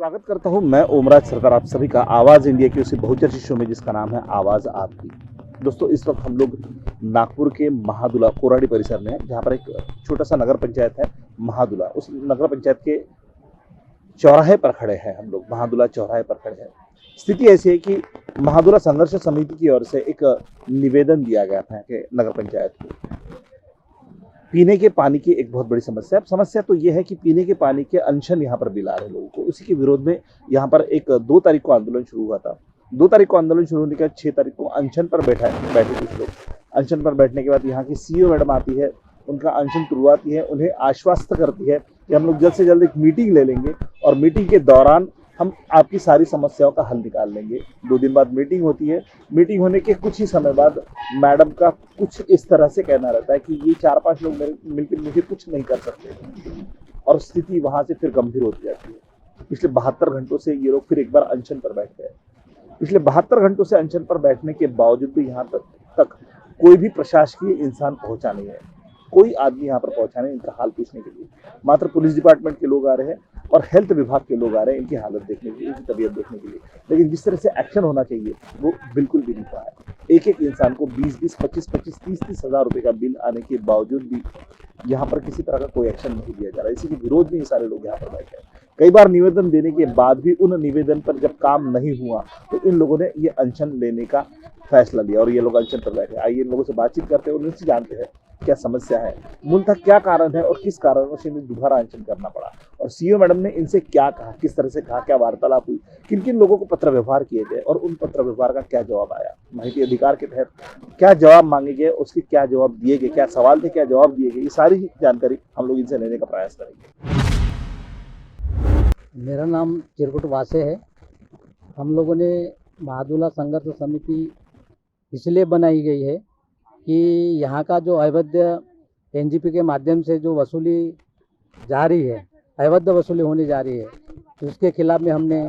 स्वागत करता हूं मैं ओमराज सरदार आप सभी का आवाज़ इंडिया की उसी बहुचर्चित शो में जिसका नाम है आवाज़ आपकी। दोस्तों इस वक्त हम लोग नागपुर के महादुला कोराडी परिसर में जहां पर एक छोटा सा नगर पंचायत है महादुला, उस नगर पंचायत के चौराहे पर खड़े हैं हम लोग। महादुला चौराहे पर खड़े हैं। स्थिति ऐसी है कि महादुला संघर्ष समिति की ओर से एक निवेदन दिया गया था कि नगर पंचायत को पीने के पानी की एक बहुत बड़ी समस्या है। समस्या तो ये है कि पीने के पानी के अनशन यहाँ पर बिल आ रहे हैं लोगों को। उसी के विरोध में यहाँ पर एक 2 तारीख को आंदोलन शुरू हुआ था। 2 तारीख को आंदोलन शुरू होने के बाद 6 तारीख को अनशन पर बैठे कुछ लोग। अनशन पर बैठने के बाद यहाँ की सीईओ मैडम आती है, उनका अनशन तुड़वाती है, उन्हें आश्वस्त करती है कि हम लोग जल्द से जल्द एक मीटिंग ले लेंगे और मीटिंग के दौरान हम आपकी सारी समस्याओं का हल निकाल लेंगे। 2 दिन बाद मीटिंग होती है। मीटिंग होने के कुछ ही समय बाद मैडम का कुछ इस तरह से कहना रहता है कि ये 4-5 लोग मिलकर मुझे कुछ नहीं कर सकते और स्थिति वहां से फिर गंभीर होती जाती है। पिछले 72 घंटों से ये लोग फिर एक बार अनशन पर बैठ गए। पिछले 72 घंटों से अनशन पर बैठने के बावजूद भी यहाँ तक कोई भी प्रशासकीय इंसान पहुंचा नहीं है। कोई आदमी यहाँ पर पहुंचा नहीं इनका हाल पूछने के लिए। मात्र पुलिस डिपार्टमेंट के लोग आ रहे हैं और हेल्थ विभाग के लोग आ रहे हैं इनकी हालत देखने के लिए, इनकी तबीयत देखने के लिए। लेकिन जिस तरह से एक्शन होना चाहिए वो बिल्कुल भी नहीं हुआ है। एक एक इंसान को 20-20, 25-25, 30-30 हज़ार रुपए का बिल आने के बावजूद भी यहाँ पर किसी तरह का कोई एक्शन नहीं लिया जा रहा है। इसी के विरोध में ये सारे लोग यहाँ पर बैठे हैं। कई बार निवेदन देने के बाद भी उन निवेदन पर जब काम नहीं हुआ तो इन लोगों ने ये अनशन लेने का फैसला लिया और ये लोग अनशन पर बैठे। आइए इन लोगों से बातचीत करते हैं और उनसे जानते हैं क्या समस्या है, मूलतः क्या कारण है और किस कारण से इन्हें दोबारा अनशन करना पड़ा। और सीईओ मैडम ने इनसे क्या कहा, किस तरह से कहा, क्या वार्तालाप हुई, किन किन लोगों को पत्र व्यवहार किए गए और उन पत्र व्यवहार का क्या जवाब आया, माहिती अधिकार के तहत क्या जवाब मांगे गए, उसके क्या जवाब दिए गए, क्या सवाल थे, क्या जवाब दिए गए, ये सारी जानकारी हम लोग इनसे लेने का प्रयास करेंगे। मेरा नाम चिरकुट वासे है। हम लोगों ने महादुला संघर्ष समिति इसलिए बनाई गई है कि यहाँ का जो अवैध एनजीपी के माध्यम से जो वसूली जा रही है, अवैध वसूली होने जा रही है, तो उसके खिलाफ में हमने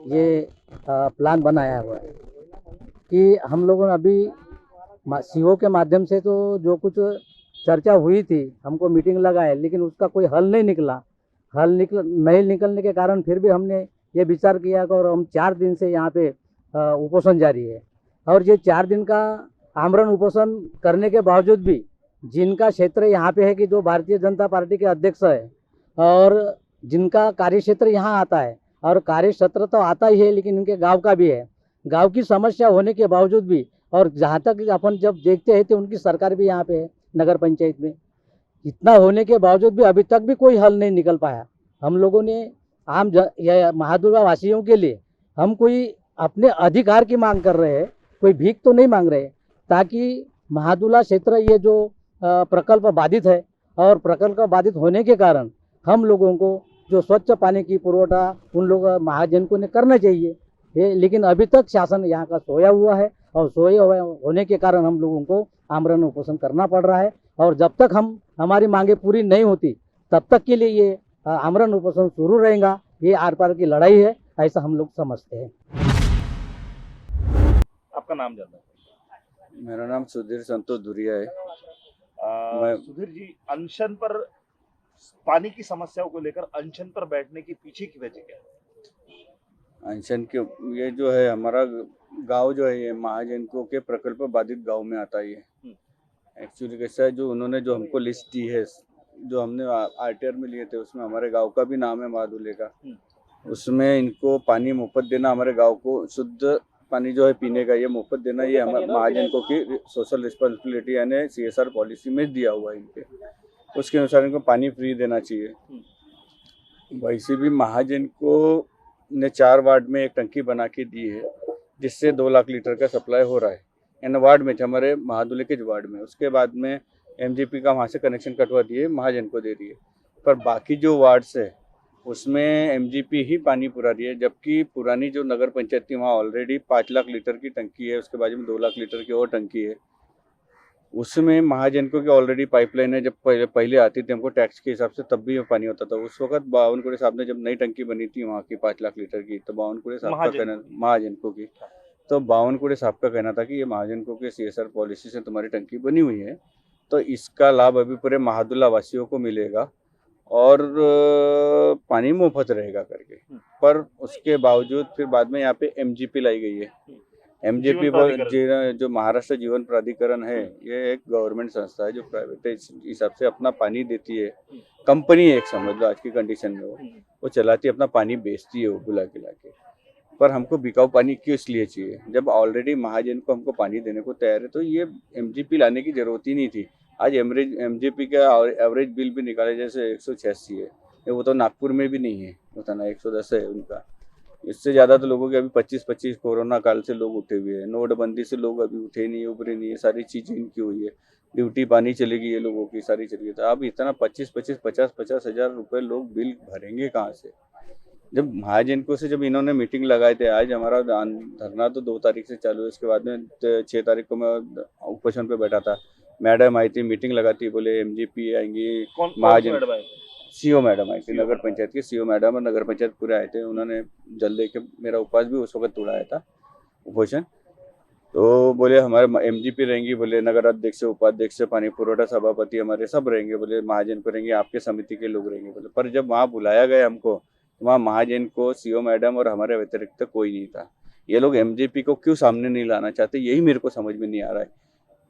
ये प्लान बनाया हुआ है कि हम लोगों ने अभी सीओ के माध्यम से तो जो कुछ चर्चा हुई थी, हमको मीटिंग लगाए, लेकिन उसका कोई हल नहीं निकला। नहीं निकलने के कारण फिर भी हमने ये विचार किया कि और हम 4 दिन से यहाँ पे उपोषण जारी है। और ये 4 दिन का आमरण उपोषण करने के बावजूद भी जिनका क्षेत्र यहाँ पे है कि जो भारतीय जनता पार्टी के अध्यक्ष है और जिनका कार्यक्षेत्र यहाँ आता है, और कार्यक्षेत्र तो आता ही है लेकिन इनके गांव का भी है, गांव की समस्या होने के बावजूद भी, और जहाँ तक अपन जब देखते हैं तो उनकी सरकार भी यहाँ पे है नगर पंचायत में, इतना होने के बावजूद भी अभी तक भी कोई हल नहीं निकल पाया। हम लोगों ने महादुला वासियों के लिए हम कोई अपने अधिकार की मांग कर रहे हैं, कोई भीख तो नहीं मांग रहे, ताकि महादुला क्षेत्र ये जो प्रकल्प बाधित है और प्रकल्प बाधित होने के कारण हम लोगों को जो स्वच्छ पानी की पुरवठा उन लोग महाजनकों ने करना चाहिए। लेकिन अभी तक शासन यहाँ का सोया हुआ है और सोए हुए होने के कारण हम लोगों को आमरण उपोषण करना पड़ रहा है। और जब तक हमारी मांगे पूरी नहीं होती तब तक के लिए ये आमरण उपोषण शुरू रहेगा। ये आर पार की लड़ाई है, ऐसा हम लोग समझते हैं। आपका नाम जानना है? मेरा नाम सुधीर संतोष दुरिया है। सुधीर जी, अनशन पर पानी की समस्याओं को लेकर अनशन पर बैठने के पीछे की वजह क्या है? अनशन के ये जो है हमारा गांव जो है ये महाजनको के प्रकल्प बाधित गांव में आता है। एक्चुअली कैसा है, जो उन्होंने जो हमको लिस्ट दी है, जो हमने आरटीआर में लिए थे, उसमें हमारे गांव का भी नाम है महादुले का। उसमें इनको पानी मुफ्त देना, हमारे गांव को शुद्ध पानी जो है पीने का ये मुफ्त देना, ये हमारे महाजनको की सोशल रिस्पॉन्सिबिलिटी यानी CSR पॉलिसी में दिया हुआ है इनके। उसके अनुसार इनको पानी फ्री देना चाहिए। वैसे भी महाजनको ने 4 वार्ड में एक टंकी बना के दी है जिससे 2 लाख लीटर का सप्लाई हो रहा है इन वार्ड में, हमारे महादुले के वार्ड में। उसके बाद में MGP का वहाँ से कनेक्शन कटवा दिए, महाजन को दे रही है। पर बाकी जो वार्ड्स है उसमें MGP ही पानी पुरा रही है, जबकि पुरानी जो नगर पंचायत थी वहाँ ऑलरेडी 5 लाख लीटर की टंकी है, उसके बाजू में 2 लाख लीटर की और टंकी है। उसमें महाजनको की ऑलरेडी पाइपलाइन है। जब पहले आती थी हमको टैक्स के हिसाब से, तब भी पानी होता था। उस वक्त बावनकुड़े साहब ने जब नई टंकी बनी थी वहाँ की 5 लाख लीटर की, तो बावनकुड़े साहब का कहना, महाजनको की, तो बावनकुड़े साहब का कहना था कि ये महाजनको के CSR पॉलिसी से तुम्हारी टंकी बनी हुई है, तो इसका लाभ अभी पूरे महादुला वासियों को मिलेगा। और पानी मुफ्त रहेगा करके। पर उसके बावजूद फिर बाद में यहाँ पे एमजीपी लाई गई है। एमजीपी जो महाराष्ट्र जीवन प्राधिकरण है, ये एक गवर्नमेंट संस्था है जो प्राइवेट हिसाब से अपना पानी देती है। कंपनी है एक, समझ लो आज की कंडीशन में वो चलाती है, अपना पानी बेचती है वो बुला के। पर हमको बिकाऊ पानी क्यों इसलिए चाहिए, जब ऑलरेडी महाजन को हमको पानी देने को तैयार है, तो ये एमजीपी लाने की जरूरत ही नहीं थी। आज एमजीपी का एवरेज बिल भी निकाले जैसे 186 है, वो तो नागपुर में भी नहीं है, उतना 110 है उनका। इससे ज़्यादा तो लोगों के अभी 25 कोरोना काल से लोग उठे हुए हैं, नोटबंदी से लोग अभी उठे नहीं, उभरे नहीं है, सारी चीज़ें इनकी हुई है। ड्यूटी पानी चलेगी, ये लोगों की सारी चली गई। तो अब इतना 50 हज़ार रुपये लोग बिल भरेंगे कहाँ से? जब महाजनको से जब इन्होंने मीटिंग लगाए थे, आज हमारा धरना तो 2 तारीख से चालू है, उसके बाद में 6 तारीख को मैं उपोषण पे बैठा था। मैडम आई थी, मीटिंग लगाती, बोले एमजीपी आएंगी, महाजन सीओ मैडम आई थी, नगर पंचायत के सीओ मैडम और नगर पंचायत पूरे आए थे। उन्होंने जल लेके मेरा उपवास भी उस वक्त तोड़ाया था, उपोषण। तो बोले हमारे एमजीपी रहेंगी, बोले नगर अध्यक्ष, उपाध्यक्ष, पानी पुरवठा सभापति हमारे सब रहेंगे, बोले महाजन को रहेंगे, आपके समिति के लोग रहेंगे, बोले। पर जब वहाँ बुलाया गया हमको, वहाँ महाजन को, सीओ मैडम और हमारे व्यतिरिक्त कोई नहीं था। ये लोग एमजीपी को क्यों सामने नहीं लाना चाहते, यही मेरे को समझ में नहीं आ रहा है।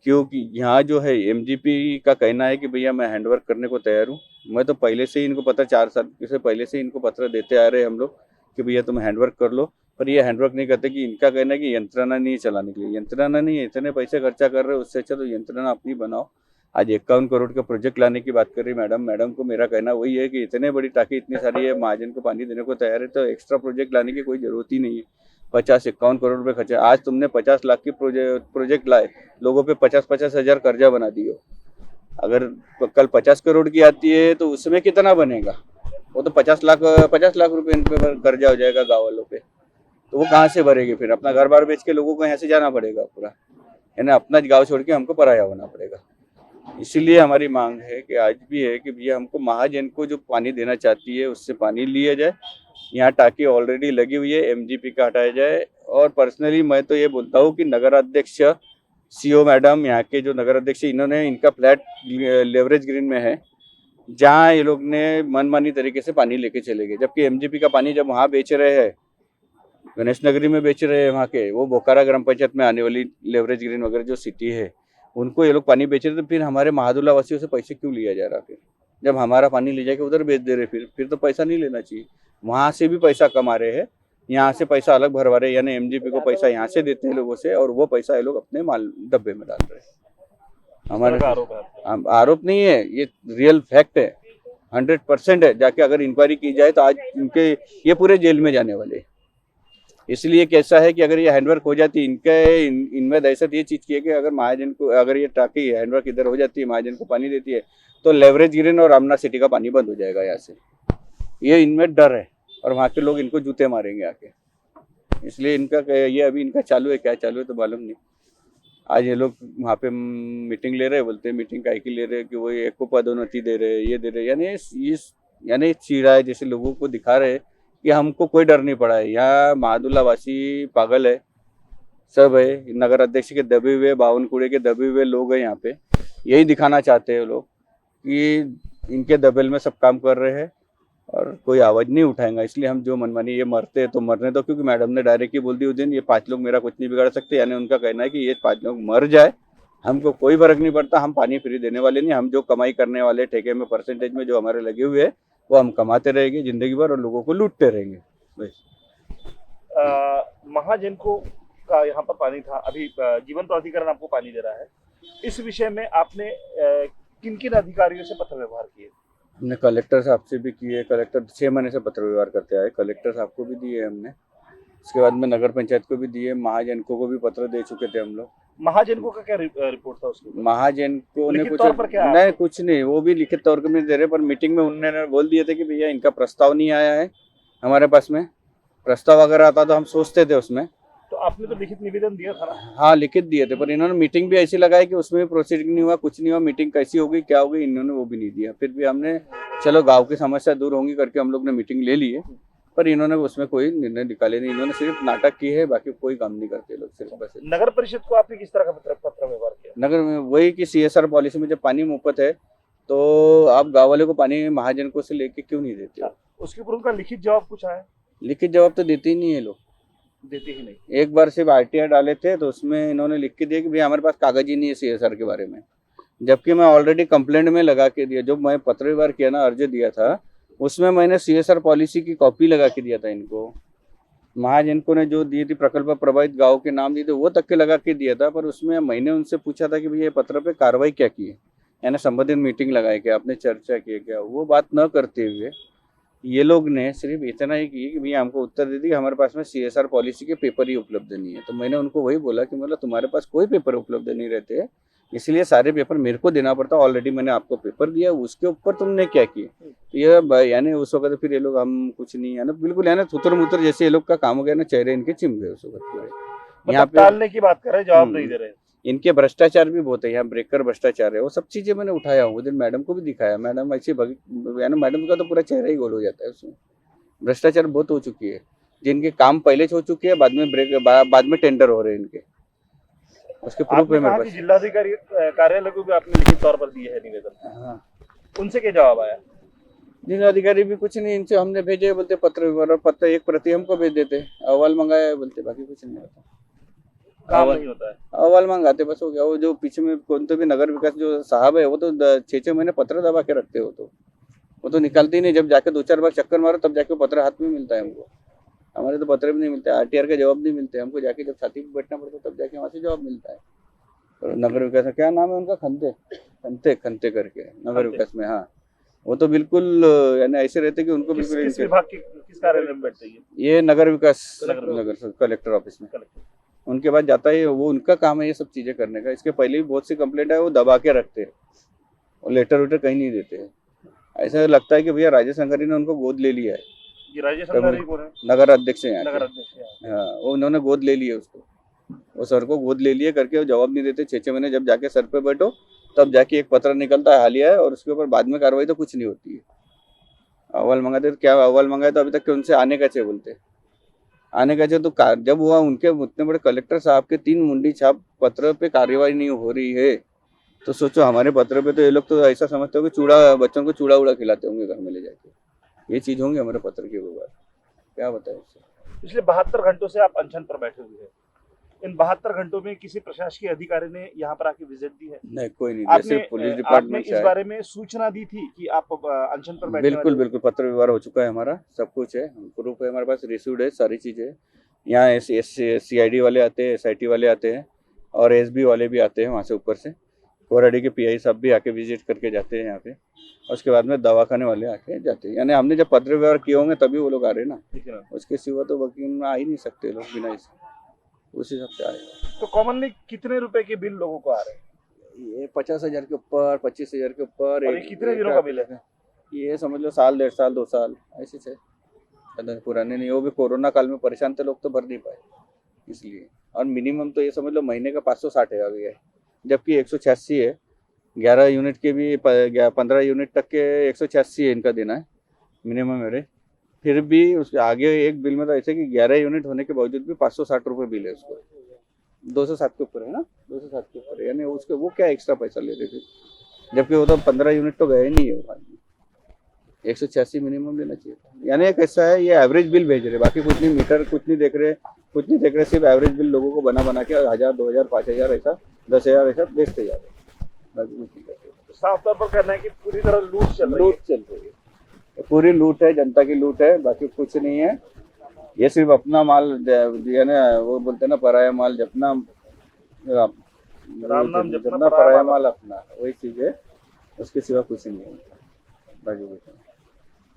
क्योंकि यहाँ जो है एमजीपी का कहना है कि भैया मैं हैंडवर्क करने को तैयार हूँ। मैं तो पहले से ही इनको पता, 4 साल से पहले से इनको पत्र देते आ रहे हम लोग कि भैया तुम हैंडवर्क कर लो, पर ये हैंडवर्क नहीं करते। कि इनका कहना है कि यंत्रणा नहीं चलाने के लिए, यंत्रणा नहीं है, इतने पैसे खर्चा कर रहे हो, उससे अच्छा तो यंत्रणा अपनी बनाओ। आज 51 करोड़ का प्रोजेक्ट लाने की बात कर रही मैडम को मेरा कहना वही है कि इतने बड़ी टाकी इतनी सारी है, महाजन को पानी देने को तैयार है, तो एक्स्ट्रा प्रोजेक्ट लाने की कोई जरूरत ही नहीं है। 50-51 करोड़ रुपए खर्चा, आज तुमने 50 लाख की प्रोजेक्ट लाए, लोगों पे 50-50 हजार कर्जा बना दियो। अगर कल 50 करोड़ की आती है तो उसमें कितना बनेगा? वो तो 50 लाख रुपए इन पे कर्जा हो जाएगा गाँव वालों पे, तो वो कहाँ से भरेंगे? फिर अपना घर बार बेच के लोगों को यहाँ से जाना पड़ेगा पूरा, यानी अपना गाँव छोड़ के हमको पराया होना पड़ेगा। इसीलिए हमारी मांग है कि आज भी है कि भैया हमको महाजन को जो पानी देना चाहती है उससे पानी लिया जाए। यहाँ टाकी ऑलरेडी लगी हुई है, एमजीपी का हटाया जाए। और पर्सनली मैं तो ये बोलता हूँ कि नगर अध्यक्ष, सीओ मैडम, यहाँ के जो नगर अध्यक्ष, इन्होंने, इनका फ्लैट लेवरेज ग्रीन में है, जहाँ ये लोग ने मनमानी तरीके से पानी लेके चले गए। जबकि एमजीपी का पानी जब वहाँ बेच रहे हैं, गणेश नगरी में बेच रहे हैं, वहाँ के वो बोकारा ग्राम पंचायत में आने वाली लेवरेज ग्रीन वगैरह जो सिटी है, उनको ये लोग पानी बेच रहे, तो फिर हमारे महादुला वासियों से पैसे क्यों लिया जा रहा? फिर जब हमारा पानी ले जाके उधर बेच दे रहे, फिर तो पैसा नहीं लेना चाहिए। वहाँ से भी पैसा कमा रहे हैं, यहाँ से पैसा अलग भरवा रहे हैं, यानी एमजीपी को पैसा यहाँ से देते हैं लोगों से, और वो पैसा ये लोग अपने माल डब्बे में डाल रहे हैं। हमारे आरोप नहीं है, ये रियल फैक्ट है, 100% है। जाके अगर इंक्वायरी की जाए तो आज इनके ये पूरे जेल में जाने वाले। इसलिए कैसा है कि अगर ये हैंडवर्क हो जाती, इनमें दहशत ये चीज़ की है कि अगर महाजन को, अगर ये टाकी हैंडवर्क इधर हो जाती है, महाजन को पानी देती है, तो लेवरेज ग्रीन और आमना सिटी का पानी बंद हो जाएगा यहाँ से। ये इनमें डर है, और वहाँ के लोग इनको जूते मारेंगे आके। इसलिए इनका ये अभी इनका चालू है, क्या चालू है तो मालूम नहीं। आज ये लोग वहाँ पे मीटिंग ले रहे हैं, बोलते हैं मीटिंग काहे की ले रहे हैं कि वो एक को पदोन्नति दे रहे हैं, ये दे रहे हैं, यानी चीड़ा है, जैसे लोगों को दिखा रहे हैं कि हमको कोई डर नहीं पड़ा है। यहाँ महादुल्ला वासी पागल है, सब है, नगर अध्यक्ष के दबे हुए, बावनकुड़े के दबे हुए लोग हैं यहाँ पे। यही दिखाना चाहते हैं लोग कि इनके दबेल में सब काम कर रहे हैं और कोई आवाज़ नहीं उठाएगा। इसलिए हम जो मनमानी, ये मरते हैं तो मरने दो, क्योंकि मैडम ने डायरेक्ट ही बोल दी उस दिन, ये 5 लोग मेरा कुछ नहीं बिगाड़ सकते। यानी उनका कहना है कि ये 5 लोग मर जाए, हमको कोई फर्क नहीं पड़ता, हम पानी फ्री देने वाले नहीं। हम जो कमाई करने वाले ठेके में, परसेंटेज में जो हमारे लगे हुए हैं, वो हम कमाते रहेंगे जिंदगी भर और लोगों को लूटते रहेंगे बस। महाजनको का यहाँ पर पानी था, अभी जीवन प्राधिकरण आपको पानी दे रहा है। इस विषय में आपने किन किन अधिकारियों से पत्र व्यवहार किए? हमने कलेक्टर साहब से भी किए, कलेक्टर 6 महीने से पत्र व्यवहार करते आए, कलेक्टर साहब को भी दिए हमने। उसके बाद में नगर पंचायत को भी दिए, महाजनको को भी पत्र दे चुके थे हम लोग। महाजनको का क्या रिपोर्ट था उसके? महाजनको ने कुछ नहीं, कुछ नहीं, वो भी लिखित तौर पर नहीं दे रहे, पर मीटिंग में उन्होंने बोल दिए थे कि भैया इनका प्रस्ताव नहीं आया है हमारे पास में। प्रस्ताव अगर आता तो हम सोचते थे उसमें। तो आपने तो लिखित निवेदन दिया था ना? हाँ, लिखित दिए थे, पर इन्होंने मीटिंग भी ऐसी लगाई कि उसमें प्रोसीडिंग नहीं हुआ, कुछ नहीं हुआ। मीटिंग कैसी होगी, क्या होगी, इन्होंने वो भी नहीं दिया। फिर भी हमने चलो गांव की समस्या दूर होंगी करके हम लोग ने मीटिंग ले ली है, पर इन्होंने उसमें कोई निर्णय निकाले नहीं। इन्होंने सिर्फ नाटक की है, बाकी कोई काम नहीं करते लोग, सिर्फ बस। नगर परिषद को आपने किस तरह का पत्र व्यवहार किया? नगर में वही कि CSR पॉलिसी में जब पानी मुफ्त है तो आप गाँव वाले को पानी महाजनकों से लेके क्यों नहीं देते हो? उसके ऊपर उनका लिखित जवाब कुछ आया? लिखित जवाब तो देते ही नहीं है लोग। देते ही नहीं। एक बार सिर्फ आरटीआई डाले थे तो उसमें इन्होंने लिख के दिया कि भैया हमारे पास कागज ही नहीं है सीएसआर के बारे में, जबकि मैं ऑलरेडी कंप्लेंट में लगा के दिया, जो मैं पत्र व्यवहार किया ना, अर्जी दिया था, उसमें मैंने सीएसआर पॉलिसी की कॉपी लगा के दिया था इनको। महाजनको ने जो दी थी प्रकल्प प्रभावित गाँव के नाम दिए थे वो तक के लगा के दिया था, पर उसमें मैंने उनसे पूछा था कि भैया ये पत्र पे कार्रवाई क्या की है, यानी संबंधित मीटिंग लगाई क्या, आपने चर्चा की क्या, वो बात न करते हुए ये लोग ने सिर्फ इतना ही की कि भैया हमको उत्तर दे दी कि हमारे पास में सीएसआर पॉलिसी के पेपर ही उपलब्ध नहीं है। तो मैंने उनको वही बोला कि मतलब तुम्हारे पास कोई पेपर उपलब्ध नहीं रहते, इसलिए सारे पेपर मेरे को देना पड़ता, ऑलरेडी मैंने आपको पेपर दिया, उसके ऊपर तुमने क्या किया। तो ये यानी उस वक्त फिर ये लोग हम कुछ नहीं, यानी बिल्कुल यानी थुतर मुतर जैसे ये लोग का काम हो गया ना, चेहरे इनके चिम गए उस वक्त पूरे। यहाँ पे टालने की बात कर रहे हैं, जवाब नहीं दे रहे। इनके भ्रष्टाचार भी बहुत है, यहाँ ब्रेकर भ्रष्टाचार है, वो सब चीजें मैंने उठाया हूँ, वो दिन मैडम को भी दिखाया। मैडम ऐसे यानी मैडम का तो पूरा चेहरा ही गोल हो जाता है उसमें। भ्रष्टाचार बहुत हो चुकी है, जिनके काम पहले हो चुके हैं, बाद में टेंडर हो रहे हैं इनके, उसके प्रूफ है मेरे पास। जिलाधिकारी कार्यालय को भी आपने लिखित तौर पर दिया है निवेदन, हाँ, उनसे क्या जवाब आया? जिलाधिकारी भी कुछ नहीं, इनसे हमने भेजे बोलते पत्र विवरण, और पत्र एक प्रति हमको भेज देते, अहवाल मंगाया है बोलते, बाकी कुछ नहीं होता, काम नहीं होता है। अहवाल मंगाते बस हो गया। वो जो पीछे में कौन तो भी नगर विकास जो साहब है वो तो 6-6 महीने पत्र दबा के रखते हो, तो वो तो निकालते ही नहीं, जब जाके 2-4 बार चक्कर मारो तब जाके पत्र हाथ में मिलता है हमको। हमारे तो पत्र भी नहीं मिलते, आरटीआर का जवाब नहीं मिलते हमको, जाके जब छाती पे बैठना पड़ता है तब जाके वहाँ से जवाब मिलता है। तो नगर विकास क्या नाम है उनका, खंते करके नगर विकास में। हाँ, वो तो बिल्कुल यानी ऐसे रहते कि उनको बिल्कुल किस विभाग के किस कार्यालय में बैठते हैं? ये नगर विकास, कलेक्टर कलेक्टर ऑफिस में उनके बाद जाता है, वो उनका काम है ये सब चीजें करने का। इसके पहले भी बहुत सी कंप्लेंट है, वो दबा के रखते हैं और लेटर वेटर कहीं नहीं देते हैं। ऐसा लगता है कि भैया राजेश अंगारी ने उनको गोद ले लिया है। ये राजेश अंगारी कौन है? नगर अध्यक्ष है, नगर अध्यक्ष। हाँ, वो उन्होंने गोद ले लिया उसको, वो सर को गोद ले लिए करके वो जवाब नहीं देते 6-6 महीने, जब जाके सर पे बैठो तब जाके एक पत्र निकलता है हालिया है, और उसके ऊपर बाद में कार्रवाई तो कुछ नहीं होती है। अहवाल मंगाते तो क्या, अहवाल मंगाए तो अभी तक उनसे आने का चाहिए बोलते, आने का चाहिए। तो जब हुआ उनके उतने बड़े कलेक्टर साहब के 3 मुंडी छाप पत्र पे कार्यवाही नहीं हो रही है, तो सोचो हमारे पत्र पे तो ये लोग तो ऐसा समझते हो कि चूड़ा, बच्चों को चूड़ा उड़ा खिलाते होंगे घर में ले जाके। ये चीज होंगी हमारे पत्र के ऊपर, क्या बताए उससे। पिछले 72 घंटों से आप अनशन पर बैठे हुए हैं, इन 72 घंटों में किसी प्रशासकीय अधिकारी ने यहाँ पर आके विजिट दी है? नहीं, कोई नहीं। आपने जैसे पुलिस डिपार्टमेंट इस बारे में सूचना दी थी कि आप अनशन पर बैठने बिल्कुल बिल्कुल पत्र व्यवहार हो चुका है हमारा, सब कुछ है, प्रूफ है हमारे पास, रिसीव्ड है, सारी चीजें। यहाँ CID वाले आते हैं, SIT वाले आते हैं, और SB वाले भी आते हैं वहाँ से ऊपर से, कोराडी के PI साहब भी आके विजिट करके जाते हैं यहाँ पे, और उसके बाद में दवाखाने वाले आके जाते हैं। यानी हमने जब पत्र व्यवहार किए होंगे तभी वो लोग आ रहे हैं ना, उसके सिवा तो वकील में आ ही नहीं सकते लोग बिना इसके, उस हिसाब से आएगा। तो कॉमनली कितने रुपए के बिल लोगों को आ रहे हैं? ये 50,000 के ऊपर, 25,000 के ऊपर। और ये कितने दिनों का बिल है? ये समझ लो साल, 1.5 साल, 2 साल ऐसे से, पुराने नहीं। वो भी कोरोना काल में परेशान थे लोग तो भर नहीं पाए इसलिए। और मिनिमम तो ये समझ लो महीने का 560 है अभी है, जबकि 186 है। 11 यूनिट के भी 15 यूनिट तक के 186 है इनका देना है मिनिमम मेरे। फिर भी उसके आगे एक बिल में तो ऐसे कि 11 यूनिट होने के बावजूद भी 560 रुपये बिल है उसको। 207 के ऊपर है ना, 207 के ऊपर, यानी उसके वो क्या एक्स्ट्रा पैसा ले रहे थे, जबकि वो तो 15 यूनिट तो गए नहीं है वो आदमी। 186 मिनिमम लेना चाहिए था। यानी एक ऐसा है, ये एवरेज बिल भेज रहे, बाकी कुछ नहीं, मीटर कुछ नहीं देख रहे, सिर्फ एवरेज बिल लोगों को बना के 1000, 2000, 5000 ऐसा, 10,000 ऐसा बेचते जा रहे हैं। साफ तौर पर कहना है कि पूरी तरह लूट चल रही है, पूरी लूट है, जनता की लूट है, बाकी कुछ नहीं है। ये सिर्फ अपना माल, यानी वो बोलते हैं ना, पराया माल जपना, राम नाम जपना, पराया माल अपना, वही चीज है, उसके सिवा कुछ नहीं है। बाकी कुछ नहीं।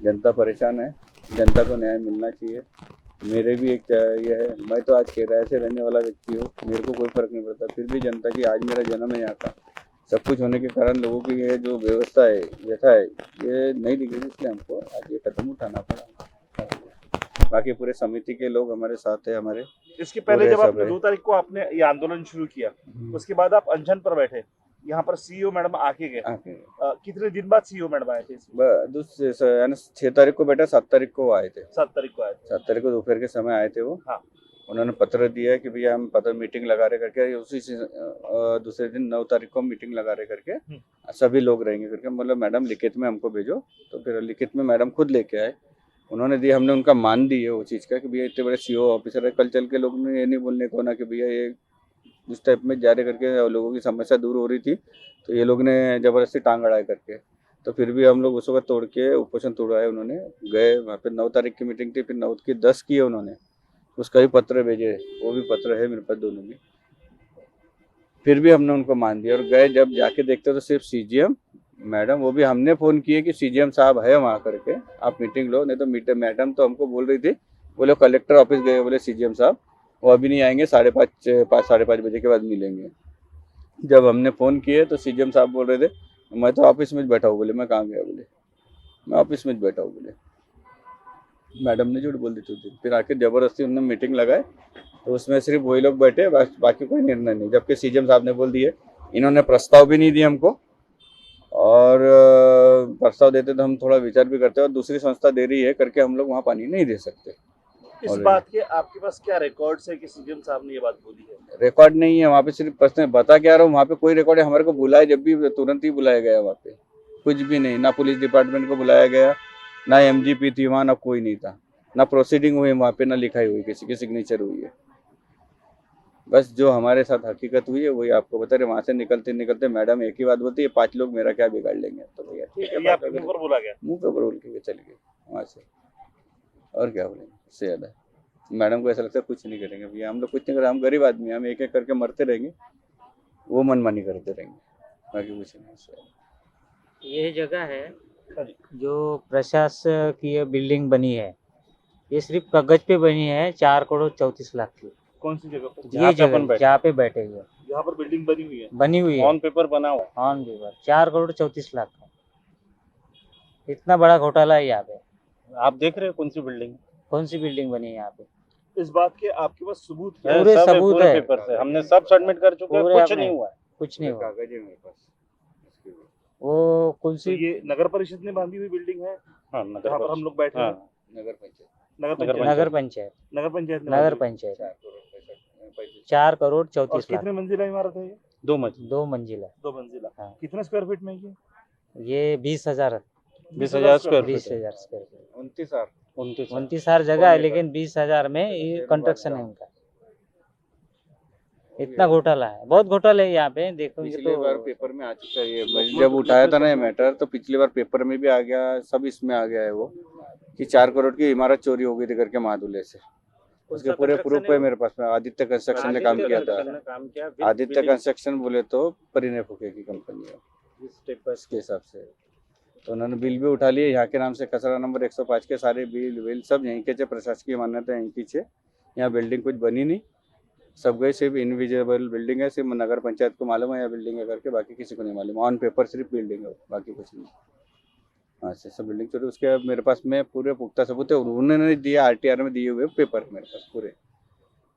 जनता परेशान है, जनता को न्याय मिलना चाहिए। मेरे भी एक ये है, मैं तो आज किराए से रहने वाला व्यक्ति हूँ, मेरे को कोई फर्क नहीं पड़ता, फिर भी जनता की, आज मेरा जन्म है यहाँ का, सब कुछ होने के कारण लोगों की ये जो व्यवस्था है, व्यथा है, ये नहीं दिख रही, इसलिए हमको आज ये कदम उठाना पड़ा। बाकी पूरे समिति के लोग हमारे साथ है हमारे। इसके पहले जब आपने 2 तारीख को आपने ये आंदोलन शुरू किया, उसके बाद आप अनशन पर बैठे, यहाँ पर CEO मैडम आके गए, कितने दिन बाद CEO मैडम आए थे? 6 तारीख को बैठा, 7 तारीख को आए थे। 7 तारीख को आए थे। 7 तारीख को दोपहर के समय आए थे वो। हाँ। उन्होंने पत्र दिया है कि भैया हम पत्र मीटिंग लगा रहे करके, उसी से दूसरे दिन 9 तारीख को मीटिंग लगा रहे करके सभी लोग रहेंगे करके, मतलब मैडम लिखित में हमको भेजो। तो फिर लिखित में मैडम खुद लेके आए, उन्होंने दी, हमने उनका मान दी है वो चीज़ का कि भैया इतने बड़े सीओ ऑफिसर है, कल चल के लोग ने ये नहीं बोलने को ना कि भैया ये इस टाइप में जा रहे करके लोगों की समस्या दूर हो रही थी, तो ये लोग ने ज़बरदस्ती टांग अड़ाई करके, तो फिर भी हम लोग उस वक्त तोड़ के उपोषण तोड़वाए। उन्होंने गए वहाँ पे 9 तारीख की मीटिंग थी, फिर 9 की 10 की है उन्होंने, उसका भी पत्र भेजे, वो भी पत्र है मेरे पास दोनों भी। फिर भी हमने उनको मान दिया और गए, जब जाके देखते तो सिर्फ सीजीएम मैडम, वो भी हमने फ़ोन किए कि सीजीएम साहब है वहाँ करके, आप मीटिंग लो। नहीं तो मैडम तो हमको बोल रही थी, बोले कलेक्टर ऑफिस गए, बोले सीजीएम साहब वो अभी नहीं आएंगे, 5:30 बजे के बाद मिलेंगे। जब हमने फ़ोन किए तो सीजीएम साहब बोल रहे थे मैं तो ऑफिस में बैठा हूँ। बोले मैं कहाँ गया? बोले मैं ऑफिस में बैठा हूँ। बोले मैडम ने झूठ बोल दी थी। फिर आके ज़बरदस्ती उन्होंने मीटिंग लगाए, तो उसमें सिर्फ वही लोग बैठे, बस बाकी कोई निर्णय नहीं। जबकि सीजीएम साहब ने बोल दिए, इन्होंने प्रस्ताव भी नहीं दिया हमको, और प्रस्ताव देते तो हम थोड़ा विचार भी करते, और दूसरी संस्था दे रही है करके हम लोग वहाँ पानी नहीं दे सकते। इस और बात के आपके पास क्या रिकॉर्ड्स है कि सीएम साहब ने ये बात बोली है? रिकॉर्ड नहीं है वहाँ पे, सिर्फ प्रश्न बता क्या रहा हूँ, वहाँ पे कोई रिकॉर्ड है? हमारे को बुलाए जब भी तुरंत ही बुलाया गया, वहाँ पे कुछ भी नहीं, ना पुलिस डिपार्टमेंट को बुलाया गया, ना एमजीपी थी वहाँ, ना कोई नहीं था, ना प्रोसीडिंग हुई वहाँ पे, ना लिखाई हुई, किसी की सिग्नेचर हुई है। बस जो हमारे साथ हकीकत हुई है वही आपको बता रहे। वहाँ से निकलते निकलते मैडम एक ही बात बोलती है, 5 लोग मेरा क्या बिगाड़ लेंगे? तो भैया ठीक है, ये आपके मुंह पर बोला गया? मुँह पे बोल के चले गए वहाँ से, और क्या बोलेंगे इससे ज़्यादा? मैडम को ऐसा लगता है कुछ नहीं करेंगे भैया, हम लोग कुछ नहीं करेंगे, हम गरीब आदमी हैं, हम एक एक करके मरते रहेंगे, वो मनमानी करते रहेंगे, बाकी कुछ नहीं इससे। ये जगह है जो प्रशासकीय बिल्डिंग बनी है, ये सिर्फ कागज पे बनी है, 4 करोड़ 34 लाख की। कौन सी जगह पर? ये जगह जहाँ पे बैठे हुए यहाँ पर बिल्डिंग बनी हुई है, बनी हुई है, ऑन पेपर बना हुआ है। ऑन पेपर 4 करोड़ 34 लाख का। इतना बड़ा घोटाला है यहाँ पे। आप देख रहे हैं कौन सी बिल्डिंग? कौन सी बिल्डिंग बनी है यहाँ पे? इस बात के आपके पास सबूत क्या पूरे है? सबूत पूरे है। पेपर से हमने सब सबमिट कर चुके हैं, पूरे कुछ आपने- नहीं हुआ है। कुछ नहीं हुआ। कागज है मेरे पास। वो कौन तो सी ये नगर परिषद ने बांधी हुई बिल्डिंग है हाँ, जहाँ पर हम लोग बैठे हैं? नगर पंचायत नगर नगर पंचायत नगर पंचायत नगर पंचायत ने नगर बांधी हुई। पंचायत 4 करोड़ और 34 लाख कितने मंजिला इमारत है ये? 2 मंजिल 2 मंजिला। 2 मंजिला। हाँ। कितने स्क्वायर फीट में ये? ये 20,000 20,000 स्क्वायर फीट 20,000 स्क्वायर फीट 29 29 जगह है, लेकिन 20,000 में ये कंस्ट्रक्शन है उनका। इतना घोटाला है, बहुत घोटाला है यहाँ पे। देखोगे पिछली बार तो पेपर में आ चुका है ये, जब उठाया था ना ये मैटर, तो पिछली बार पेपर में भी आ गया, सब इसमें आ गया है वो, कि 4 करोड़ की इमारत चोरी हो गई थी करके महादूल्हे से। उसके पूरे प्रूफ है मेरे पास में। आदित्य कंस्ट्रक्शन ने काम किया था। आदित्य कंस्ट्रक्शन बोले तो परिणय फुके की कंपनी है इसके हिसाब से। तो उन्होंने बिल भी उठा लिए यहाँ के नाम से, खसरा नंबर 105 के सारे बिल विल सब यहीं के थे, प्रशासकीय मान्यता यहीं की छे। यहाँ बिल्डिंग कुछ बनी नहीं, सब गए, सिर्फ इनविजिबल बिल्डिंग है, सिर्फ नगर पंचायत को मालूम है यह बिल्डिंग है करके, बाकी किसी को नहीं मालूम। ऑन पेपर सिर्फ बिल्डिंग है, बाकी कुछ नहीं। हाँ से सब बिल्डिंग चोरी। उसके मेरे पास में पूरे पुख्ता सबूत है, उन्होंने दिया आरटीआर में दिए हुए पेपर है मेरे पास पूरे।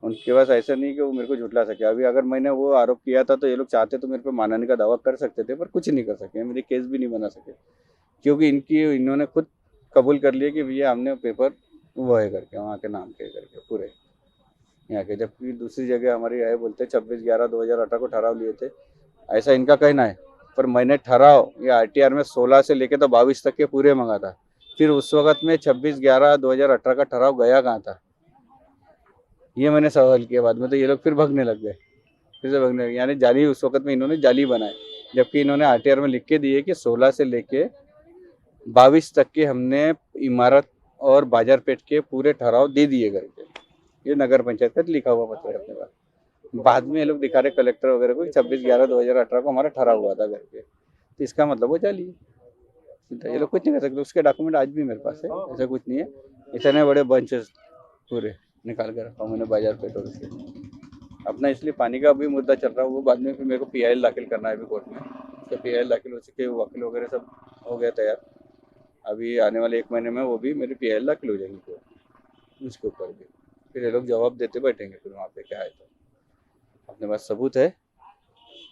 उनके पास ऐसा नहीं कि वो मेरे को झुटला सके। अभी अगर मैंने वो आरोप किया था तो ये लोग चाहते तो मेरे पे मानहानि का दावा कर सकते थे, पर कुछ नहीं कर सके, मेरी केस भी नहीं बना सके, क्योंकि इन्होंने खुद कबूल कर लिया कि भैया हमने पेपर वो है करके, वहाँ के नाम के करके पूरे यहाँ के। जबकि दूसरी जगह हमारी आए बोलते 26/11/2018 को ठहराव लिए थे, ऐसा इनका कहना है। पर मैंने ठहराव ये आरटीआर में 16 से लेके तो 22 तक के पूरे मंगा था। फिर उस वक्त में 26/11/2018 का ठहराव गया कहाँ था, ये मैंने सवाल किया। बाद में तो ये लोग फिर भागने लग गए, फिर से भागने लगे, यानी जाली उस वक्त में इन्होंने जाली बनाए। जबकि इन्होंने आरटीआर में लिख के दिए कि 16 से लेके 22 तक के हमने इमारत और बाजारपेट के पूरे ठहराव दे दिए करके। ये नगर पंचायत का लिखा हुआ पत्र है अपने पास। बाद में ये लोग दिखा रहे कलेक्टर वगैरह को 26/11/2018 को हमारा ठहराव हुआ था करके, तो इसका मतलब वो जाली है। ये लोग कुछ नहीं कर सकते। उसके डॉक्यूमेंट आज भी मेरे पास है, ऐसा कुछ नहीं है। इतने बड़े बंचेस पूरे निकाल कर रखा हूँ मैंने बाजारपेट और से अपना। इसलिए पानी का भी मुद्दा चल रहा है, वो बाद में फिर मेरे को PIL दाखिल करना है अभी कोर्ट में। तो PIL दाखिल हो चुके, वकील वगैरह सब हो गया तैयार। अभी आने वाले 1 महीने में वो भी मेरी PIL दाखिल हो जाएंगी कोर्ट, उसके ऊपर भी फिर ये लोग जवाब देते बैठेंगे। फिर वहाँ पे क्या है, तो अपने पास सबूत है।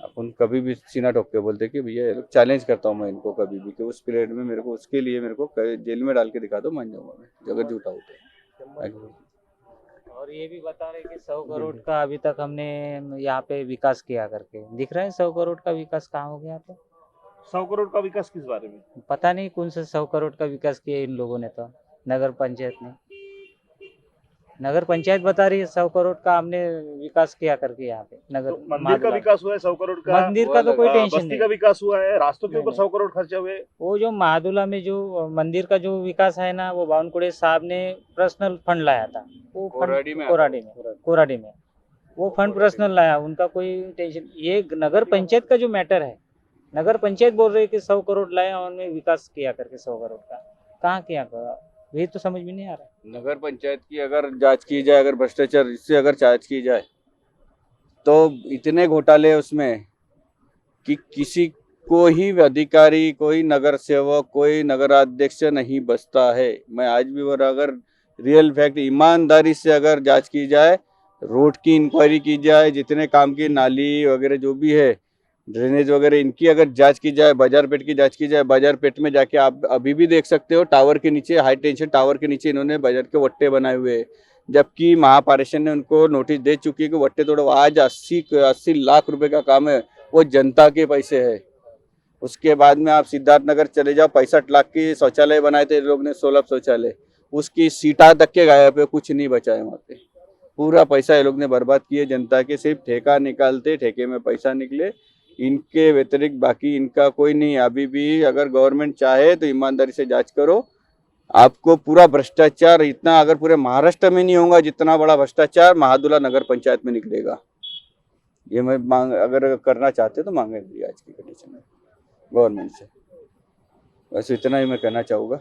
अपन कभी भी सीना ठोक के बोलते कि भैया ये लोग, चैलेंज करता हूँ मैं इनको कभी भी कि उस पीरियड में मेरे को, उसके लिए मेरे को जेल में डाल के दिखा दो, मान जाऊँगा मैं अगर झूठा हो तो। और ये भी बता रहे कि 100 करोड़ का अभी तक हमने यहाँ पे विकास किया करके दिख रहा है। 100 करोड़ का विकास कहाँ हो गया? तो 100 करोड़ का विकास किस बारे में? पता नहीं कौन से 100 करोड़ का विकास किया इन लोगों ने। तो नगर पंचायत ने, नगर पंचायत बता रही है 100 करोड़ का हमने विकास किया करके यहाँ पे। नगर तो मंदिर का माधुला। विकास हुआ है 100 करोड़ का? मंदिर का तो कोई टेंशन बस्ती नहीं। का विकास हुआ है, रास्तों के नहीं, ऊपर नहीं। 100 करोड़ खर्चे हुए। वो जो महादुला में जो मंदिर का जो विकास है ना, वो बावनकुड़े साहब ने पर्सनल फंड लाया था। वो कोराडी में कोराडी में वो फंड पर्सनल लाया, उनका कोई टेंशन। ये नगर पंचायत का जो मैटर है, नगर पंचायत बोल रही है कि 100 करोड़ लाया और उन्होंने विकास किया करके 100 करोड़ का। कहाँ किया? ये तो समझ में नहीं आ रहा। नगर पंचायत की अगर जांच की जाए, अगर भ्रष्टाचार इससे अगर जांच की जाए, तो इतने घोटाले उसमें कि किसी को ही अधिकारी, कोई नगर सेवक, कोई नगराध्यक्ष नहीं बचता है। मैं आज भी बोल रहा, अगर रियल फैक्ट ईमानदारी से अगर जांच की जाए, रोड की इंक्वायरी की जाए, जितने काम की नाली वगैरह जो भी है, ड्रेनेज वगैरह, इनकी अगर जांच की जाए, बाजार पेट की जांच की जाए। बाजार पेट में जाके आप अभी भी देख सकते हो, टावर के नीचे, हाई टेंशन टावर के नीचे इन्होंने बाजार के वट्टे बनाए हुए हैं, जबकि महापारेषण ने उनको नोटिस दे चुकी है कि वट्टे तोड़ो। आज 80 लाख रुपए का काम है, वो जनता के पैसे है। उसके बाद में आप सिद्धार्थ नगर चले जाओ, 65 लाख की शौचालय बनाए थे लोग ने, 16 शौचालय, उसकी सीटा तक के गायब है, कुछ नहीं बचा है वहाँ पे। पूरा पैसा ये लोग ने बर्बाद किए जनता के, सिर्फ ठेका निकालते, ठेके में पैसा निकले, इनके व्यतिरिक्त बाकी इनका कोई नहीं। अभी भी अगर गवर्नमेंट चाहे तो ईमानदारी से जांच करो, आपको पूरा भ्रष्टाचार इतना अगर पूरे महाराष्ट्र में नहीं होगा जितना बड़ा भ्रष्टाचार महादुला नगर पंचायत में निकलेगा। ये मैं मांग, अगर करना चाहते तो मांगे आज की कंडीशन में गवर्नमेंट से। बस इतना ही मैं कहना चाहूँगा।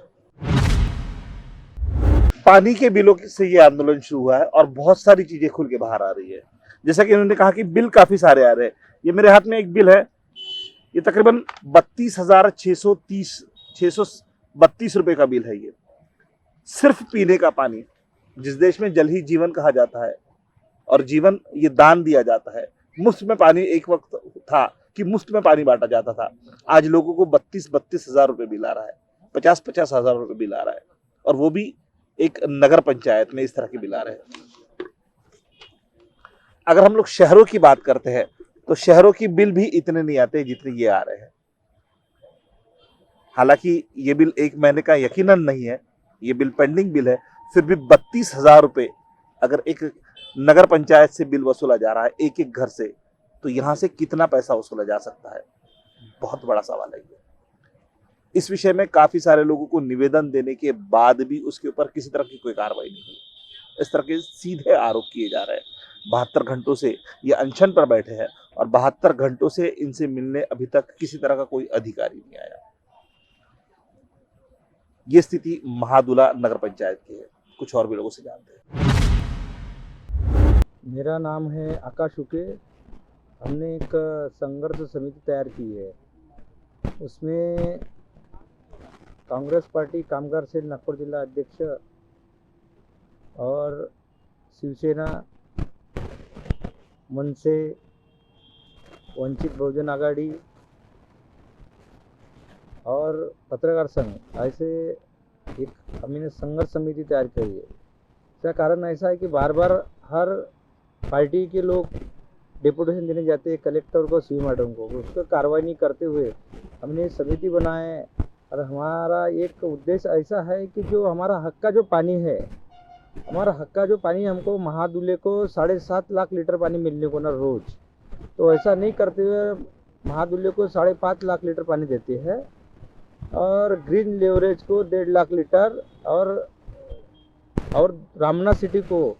पानी के बिलों से ये आंदोलन शुरू हुआ है और बहुत सारी चीजें खुल के बाहर आ रही है। जैसा कि इन्होंने कहा कि बिल काफी सारे आ रहे हैं। ये मेरे हाथ में एक बिल है, ये तकरीबन 32,632 रुपए का बिल है। ये सिर्फ पीने का पानी, जिस देश में जल ही जीवन कहा जाता है और जीवन ये दान दिया जाता है। मुफ्त में पानी एक वक्त था कि मुफ्त में पानी बांटा जाता था। आज लोगों को 32 हजार रुपए बिल आ रहा है, 50 हजार रुपए बिल आ रहा है, और वो भी एक नगर पंचायत में इस तरह के बिल आ रहे हैं। अगर हम लोग शहरों की बात करते हैं तो शहरों की बिल भी इतने नहीं आते जितने ये आ रहे हैं। हालांकि ये बिल 1 महीने का यकीनन नहीं है, ये बिल पेंडिंग बिल है, फिर भी 32 हजार रुपए अगर एक नगर पंचायत से बिल वसूला जा रहा है एक एक घर से, तो यहां से कितना पैसा वसूला जा सकता है? बहुत बड़ा सवाल है ये। इस विषय में काफी सारे लोगों को निवेदन देने के बाद भी उसके ऊपर किसी तरह की कोई कार्रवाई नहीं हुई। इस तरह के सीधे आरोप किए जा रहे हैं। 72 घंटों से ये अनशन पर बैठे हैं और 72 घंटों से इनसे मिलने अभी तक किसी तरह का कोई अधिकारी नहीं आया। ये स्थिति महादुला नगर पंचायत की है। कुछ और भी लोगों से जानते हैं। मेरा नाम है आकाश उके। हमने एक संघर्ष समिति तैयार की है, उसमें कांग्रेस पार्टी कामगार सेल नागपुर जिला अध्यक्ष और शिवसेना, मनसे, वंचित बहुजन आघाड़ी और पत्रकार संघ, ऐसे एक हमने संघर्ष समिति तैयार करी है। इसका कारण ऐसा है कि बार बार हर पार्टी के लोग डेपुटेशन देने जाते हैं कलेक्टर को, सी मैडम को, उसको कार्रवाई नहीं करते हुए हमने समिति बनाए। और हमारा एक उद्देश्य ऐसा है कि जो हमारा हक का जो पानी है, हमारा हक का जो पानी, हमको महादुले को 7.5 लाख लीटर पानी मिलने को ना रोज़, तो ऐसा नहीं करते हुए महादुले को 5.5 लाख लीटर पानी देते हैं और ग्रीन लेवरेज को 1.5 लाख लीटर और रामना सिटी को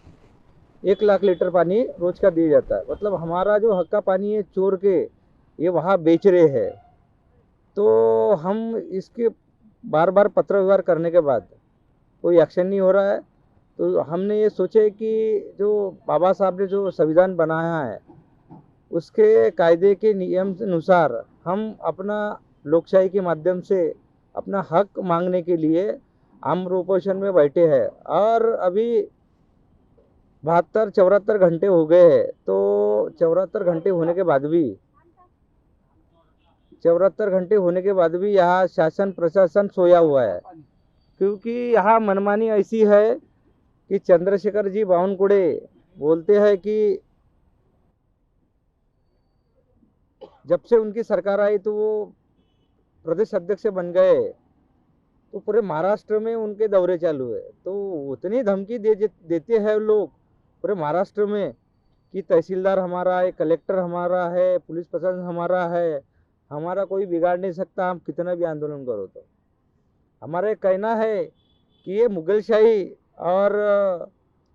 1 लाख लीटर पानी रोज़ का दिया जाता है। मतलब हमारा जो हक का पानी है चोर के ये वहाँ बेच रहे हैं। तो हम इसके बार बार पत्र व्यवहार करने के बाद कोई एक्शन नहीं हो रहा है। तो हमने ये सोचे कि जो बाबा साहब ने जो संविधान बनाया है उसके कायदे के नियम के अनुसार हम अपना लोकशाही के माध्यम से अपना हक मांगने के लिए आमर ओपोजिशन में बैठे हैं। और अभी 74 घंटे हो गए हैं। तो 74 घंटे होने के बाद भी यहाँ शासन प्रशासन सोया हुआ है, क्योंकि यहाँ मनमानी ऐसी है कि चंद्रशेखर जी बावनकुळे बोलते हैं कि जब से उनकी सरकार आई तो वो प्रदेश अध्यक्ष बन गए, तो पूरे महाराष्ट्र में उनके दौरे चालू है। तो उतनी धमकी देते हैं लोग पूरे महाराष्ट्र में कि तहसीलदार हमारा है, कलेक्टर हमारा है, पुलिस प्रशासन हमारा है, हमारा कोई बिगाड़ नहीं सकता, हम कितना भी आंदोलन करो। तो हमारा कहना है कि ये मुगलशाही और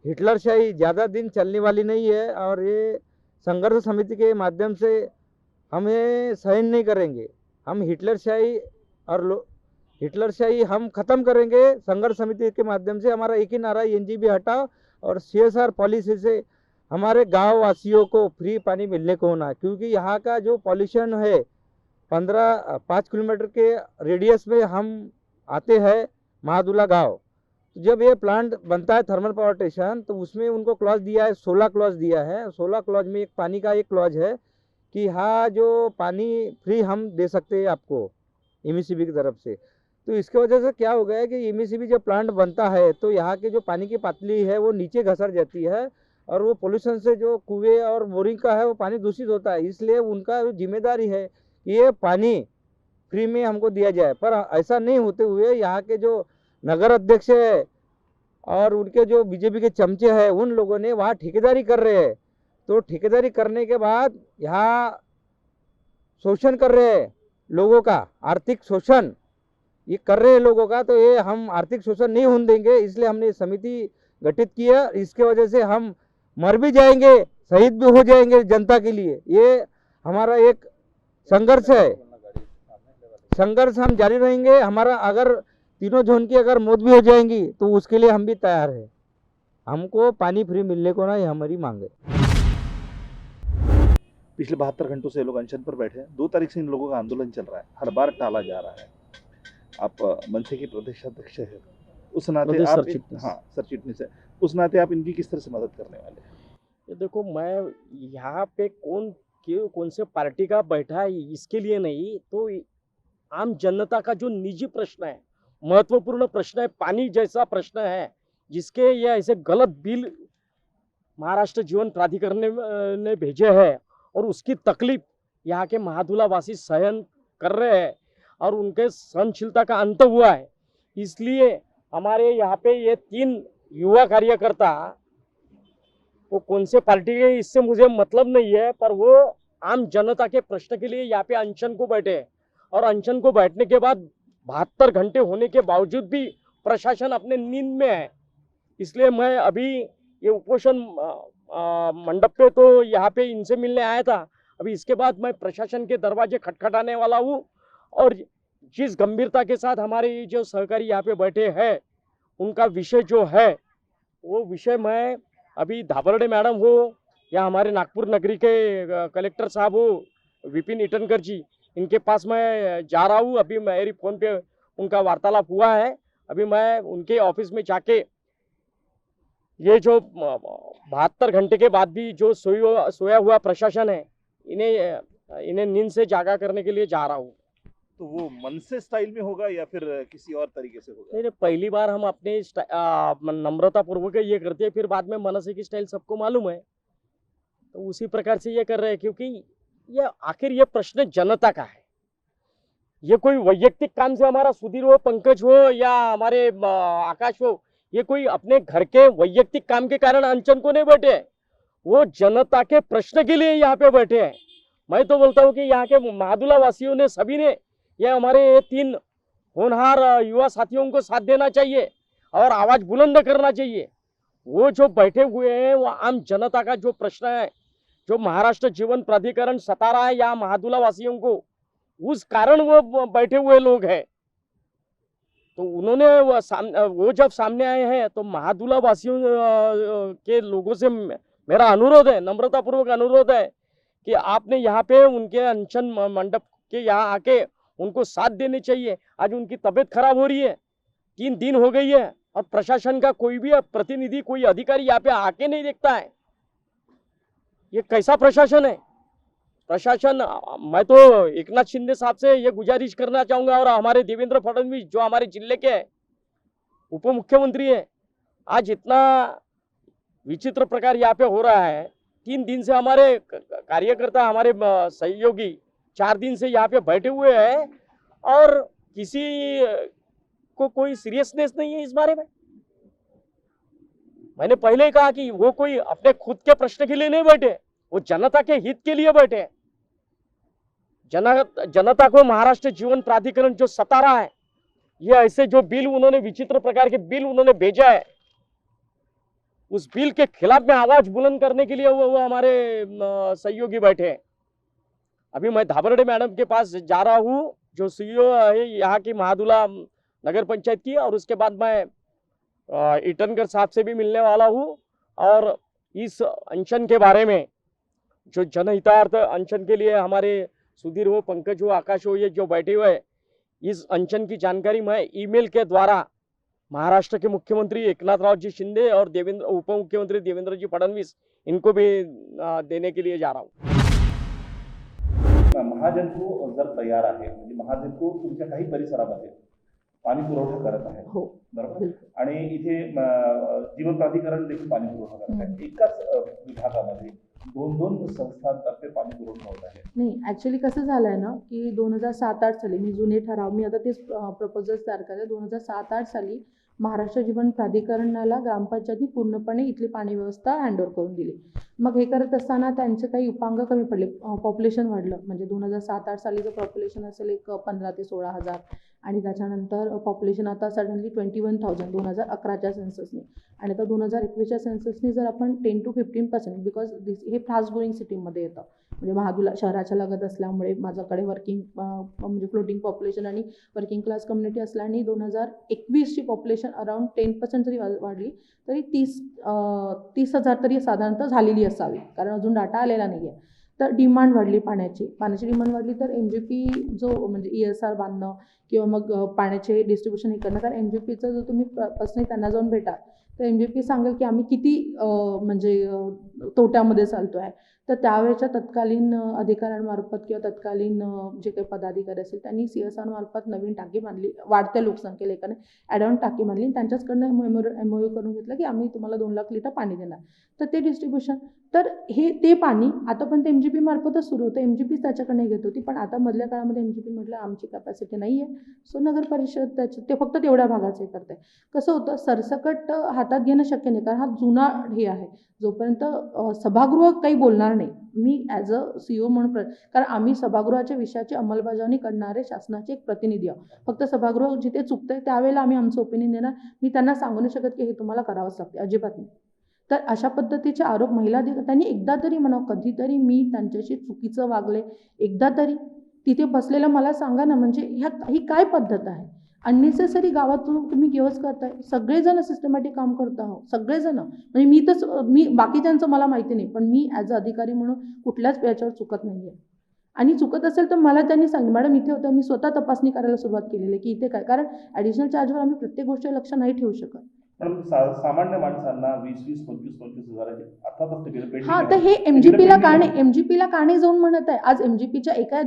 हिटलरशाही ज़्यादा दिन चलने वाली नहीं है, और ये संघर्ष समिति के माध्यम से हमें सहन नहीं करेंगे। हम हिटलरशाही हम ख़त्म करेंगे संघर्ष समिति के माध्यम से। हमारा एक ही नारा, एनजीबी हटाओ और CSR पॉलिसी से हमारे गांव वासियों को फ्री पानी मिलने को होना, क्योंकि यहाँ का जो पॉल्यूशन है 5 किलोमीटर के रेडियस में हम आते हैं महादुला गांव। जब ये प्लांट बनता है थर्मल पावर स्टेशन, तो उसमें उनको क्लॉज दिया है, 16 क्लॉज दिया है। 16 क्लॉज में एक पानी का एक क्लॉज है कि हाँ जो पानी फ्री हम दे सकते हैं आपको MECB की तरफ से। तो इसके वजह से क्या हो गया है कि MECB जब प्लांट बनता है तो यहाँ के जो पानी की पातली है वो नीचे घसर जाती है, और वो पोल्यूशन से जो कुएं और बोरिंग का है वो पानी दूषित होता है। इसलिए उनका जिम्मेदारी है कि ये पानी फ्री में हमको दिया जाए। पर ऐसा नहीं होते हुए यहाँ के जो नगर अध्यक्ष है और उनके जो बीजेपी के चमचे हैं, उन लोगों ने वहाँ ठेकेदारी कर रहे हैं। तो ठेकेदारी करने के बाद यहाँ शोषण कर रहे हैं लोगों का, आर्थिक शोषण ये कर रहे हैं लोगों का। तो ये हम आर्थिक शोषण नहीं होने देंगे, इसलिए हमने समिति गठित किया। इसके वजह से हम मर भी जाएंगे, शहीद भी हो जाएंगे जनता के लिए। ये हमारा एक संघर्ष है, संघर्ष हम जारी रहेंगे। हमारा अगर तीनों जोन की अगर मौत भी हो जाएंगी तो उसके लिए हम भी तैयार हैं। हमको पानी फ्री मिलने को ना, ये हमारी मांग है। पिछले 72 घंटों से लोग अनशन पर बैठे हैं। 2 तारीख से इन लोगों का आंदोलन चल रहा है, हर बार टाला जा रहा है। आप मनसे के प्रदेश अध्यक्ष है, उस नाते आप सरचिटनीस है, उस नाते आप इनकी किस तरह से मदद करने वाले हैं? ये देखो, मैं यहाँ पे कौन से पार्टी का बैठा है इसके लिए नहीं, तो आम जनता का जो निजी प्रश्न है, महत्वपूर्ण प्रश्न है, पानी जैसा प्रश्न है, जिसके ये ऐसे गलत बिल महाराष्ट्र जीवन प्राधिकरण ने भेजे हैं, और उसकी तकलीफ यहाँ के महादुला वासी सहन कर रहे हैं, और उनके सहनशीलता का अंत हुआ है। इसलिए हमारे यहाँ पे ये 3 युवा कार्यकर्ता, वो कौन से पार्टी के इससे मुझे मतलब नहीं है, पर वो आम जनता के प्रश्न के लिए यहाँ पे अनशन को बैठे हैं। और अनशन को बैठने के बाद 72 घंटे होने के बावजूद भी प्रशासन अपने नींद में है। इसलिए मैं अभी ये उपोषण मंडप पे तो यहाँ पे इनसे मिलने आया था। अभी इसके बाद मैं प्रशासन के दरवाजे खटखटाने वाला हूँ, और जिस गंभीरता के साथ हमारे जो सहकारी यहाँ पे बैठे हैं, उनका विषय जो है वो विषय मैं अभी धाबरडे मैडम हो या हमारे नागपुर नगरी के कलेक्टर साहब हो विपिन इटनकर जी, इनके पास मैं जा रहा हूँ। अभी मेरी फ़ोन पे उनका वार्तालाप हुआ है। अभी मैं उनके ऑफिस में जाके ये जो 72 घंटे के बाद भी जो सोया हुआ प्रशासन है, इन्हें नींद से जागा करने के लिए जा रहा हूँ। तो वो मनसे स्टाइल में होगा या फिर किसी और तरीके से होगा? नहीं, पहली बार हम अपने नम्रता पूर्वक ये करते हैं, फिर बाद में मनसे की स्टाइल सबको मालूम है, तो उसी प्रकार से ये कर रहे हैं। क्योंकि ये आखिर ये प्रश्न जनता का है, ये कोई वैयक्तिक काम से हमारा सुधीर हो, पंकज हो या हमारे आकाश हो, ये कोई अपने घर के वैयक्तिक काम के कारण अनशन को नहीं बैठे, वो जनता के प्रश्न के लिए यहाँ पे बैठे हैं। मैं तो बोलता हूँ कि यहाँ के महादुला वासियों ने, सभी ने, ये हमारे 3 होनहार युवा साथियों को साथ देना चाहिए और आवाज बुलंद करना चाहिए। वो जो बैठे हुए हैं वो आम जनता का जो प्रश्न है, जो महाराष्ट्र जीवन प्राधिकरण सता रहा है यहाँ महादुला वासियों को, उस कारण वो बैठे हुए लोग हैं। तो उन्होंने वो जब सामने आए हैं तो महादुला वासियों के लोगों से मेरा अनुरोध है, नम्रतापूर्वक अनुरोध है कि आपने यहाँ पे उनके अनशन मंडप के यहाँ आके उनको साथ देने चाहिए। आज उनकी तबीयत खराब हो रही है, 3 दिन हो गई है, और प्रशासन का कोई भी प्रतिनिधि, कोई अधिकारी यहाँ पे आके नहीं देखता है। ये कैसा प्रशासन है? प्रशासन, मैं तो एकनाथ शिंदे साहब से ये गुजारिश करना चाहूंगा, और हमारे देवेंद्र फडणवीस जो हमारे जिले के उप मुख्यमंत्री है, आज इतना विचित्र प्रकार यहाँ पे हो रहा है। 3 दिन से हमारे कार्यकर्ता, हमारे सहयोगी 4 दिन से यहाँ पे बैठे हुए हैं और किसी को कोई सीरियसनेस नहीं है इस बारे में। मैंने पहले ही कहा कि वो कोई अपने खुद के प्रश्न के लिए नहीं बैठे, वो जनता के हित के लिए बैठे। जनता को महाराष्ट्र जीवन प्राधिकरण जो सता रहा है, ये ऐसे जो बिल उन्होंने, विचित्र प्रकार के बिल उन्होंने भेजा है, उस बिल के खिलाफ में आवाज बुलंद करने के लिए वो हमारे सहयोगी बैठे हैं। अभी मैं धाबरडे मैडम के पास जा रहा हूँ, जो सीईओ है यहाँ की महादुला नगर पंचायत की, और उसके बाद मैं ईटनगर साहब से भी मिलने वाला हूँ और इस अनशन के बारे में, जो जनहितार्थ अनशन के लिए हमारे सुधीर हो, पंकज हो, आकाश हो, ये जो बैठे हुए हैं, इस अनशन की जानकारी मैं ईमेल के द्वारा महाराष्ट्र के मुख्यमंत्री एकनाथराव जी शिंदे और उप मुख्यमंत्री देवेंद्र जी फडणवीस, इनको भी देने के लिए जा रहा हूँ। महाजनको जर तयार आहे म्हणजे महाजनको तुमच्या काही परिसरामध्ये पाणी पुरवठा करत आहे हो बरोबर, आणि इथे जीवन प्राधिकरण देखील पाणी पुरवठा करत आहे। एकाच विभागामध्ये दोन संस्थांतर्फे पाणी पुरवठा होत आहे। नाही ॲक्च्युली कसं झालं आहे ना की 2007-8 साली, मी जुने ठराव, मी आता तेच प्रपोजल्स तयार करते, 2007-8 साली महाराष्ट्र जीवन प्राधिकरणाला ग्रामपंचायतनी पूर्णपणे इथली पाणी व्यवस्था हँडओव्हर करून दिली। मग हे करत असताना त्यांचे काही उपांग कमी पडले, पॉप्युलेशन वाढलं, म्हणजे 2007-8 सालीचं पॉप्युलेशन असेल एक 15 ते 16 हजार, आणि त्याच्यानंतर पॉप्युलेशन आता सडनली 21,000 2011च्या सेन्ससने, आणि आता 2021च्या सेन्ससने जर आपण 10 to 15%, बिकॉज हे फास्ट ग्रोईंग सिटीमध्ये येतं, म्हणजे महादुला शहराच्या लगत असल्यामुळे माझ्याकडे वर्किंग म्हणजे फ्लोटिंग पॉप्युलेशन आणि वर्किंग क्लास कम्युनिटी असल्याने 2021ची पॉप्युलेशन अराउंड 10% जरी वाढली तरी 30,000 तरी साधारणतः झालेली असावी, कारण अजून डाटा आलेला नाही आहे। तर डिमांड वाढली, पाण्याची डिमांड वाढली, तर MGP जो म्हणजे ESR बांधणं किंवा मग पाण्याचे डिस्ट्रीब्युशन हे करणं, कारण MGPचं जो तुम्ही पर्सनली त्यांना जाऊन भेटा तर MGP सांगेल की आम्ही किती म्हणजे तोट्यामध्ये चालतो आहे। तर त्यावेळेच्या तत्कालीन अधिकाऱ्यांमार्फत किंवा तत्कालीन जे काही पदाधिकारी असेल त्यांनी CSR मार्फत नवीन टाकी बांधली, वाढत्या लोकसंख्येला एकाने ॲडॉन टाकी बांधली, त्यांच्याचकडनं MOU करून घेतलं की आम्ही तुम्हाला 2 लाख लिटर पाणी देणार, तर ते डिस्ट्रीब्युशन, तर हे ते पाणी आता पण ते MGP मार्फतच सुरू होतं, MGP त्याच्याकडे घेत होती, पण आता मधल्या काळामध्ये MGP म्हटलं आमची कॅपॅसिटी नाही आहे, सो नगर परिषद ते फक्त तेवढ्या भागाचे करते। कसं होतं, सरसकट हातात घेणं शक्य नाही, कारण हा जुना हे आहे, जोपर्यंत सभागृह काही बोलणार नाही, मी ॲज अ CEO म्हणून कारण आम्ही सभागृहाच्या विषयाची अंमलबजावणी करणारे शासनाचे एक प्रतिनिधी आहोत, फक्त सभागृह जिथे चुकतंय त्यावेळेला आम्ही आमचं ओपिनियन देणार, मी त्यांना सांगू नाही शकत की हे तुम्हाला करावंच लागते, अजिबात नाही। तर अशा पद्धतीचे आरोप महिला त्यांनी एकदा तरी म्हणावं, कधीतरी मी त्यांच्याशी चुकीचं वागले, एकदा तरी तिथे बसलेलं मला सांगा ना, म्हणजे ही काय पद्धत आहे? अननेसेसरी गावातून तुम्ही गिवस करताय, सगळेजण सिस्टमॅटिक काम करत आहोत, सगळेजण, म्हणजे मी बाकीच्यांचं मला माहिती नाही, पण मी ॲज अ अधिकारी म्हणून कुठल्याच याच्यावर चुकत नाही आहे, आणि चुकत असेल तर मला त्यांनी सांगितलं, मॅडम इथे होतं, मी स्वतः तपासणी करायला सुरुवात केलेली आहे की इथे काय, कारण ॲडिशनल चार्जवर आम्ही प्रत्येक गोष्ट लक्ष नाही ठेवू शकत। पण सामान्य माणसांना 20-20, 25-25 हजाराचे अर्थातच ते बिल हां, तर हे MGPला का नाही जाऊन म्हणत आहे, आज MGPच्या एका